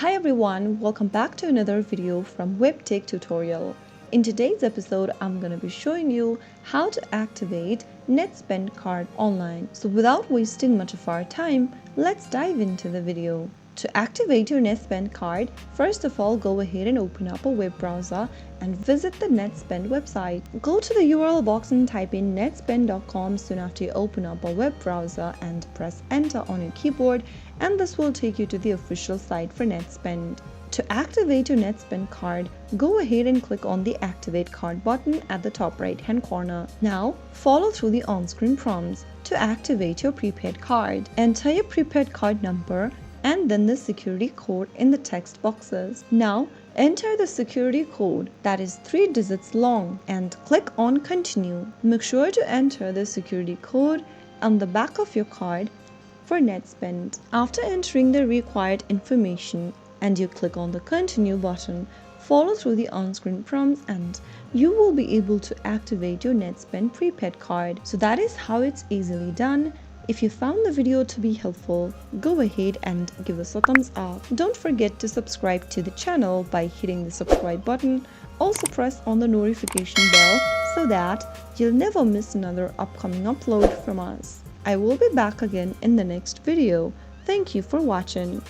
Hi everyone, welcome back to another video from Webtech Tutorial. In today's episode, I'm going to be showing you how to activate NetSpend card online. So without wasting much of our time, let's dive into the video. To activate your NetSpend card, first of all, go ahead and open up a web browser and visit the NetSpend website. Go to the URL box and type in netspend.com soon after you open up a web browser and press enter on your keyboard, and this will take you to the official site for NetSpend. To activate your NetSpend card, go ahead and click on the Activate Card button at the top right hand corner. Now, follow through the on-screen prompts. To activate your prepaid card, enter your prepaid card number and then the security code in the text boxes. Now, enter the security code that is 3 digits long and click on Continue. Make sure to enter the security code on the back of your card for NetSpend. After entering the required information and you click on the Continue button, follow through the on-screen prompts and you will be able to activate your NetSpend prepaid card. So that is how it's easily done. If you found the video to be helpful, go ahead and give us a thumbs up. Don't forget to subscribe to the channel by hitting the subscribe button. Also press on the notification bell so that you'll never miss another upcoming upload from us. I will be back again in the next video. Thank you for watching.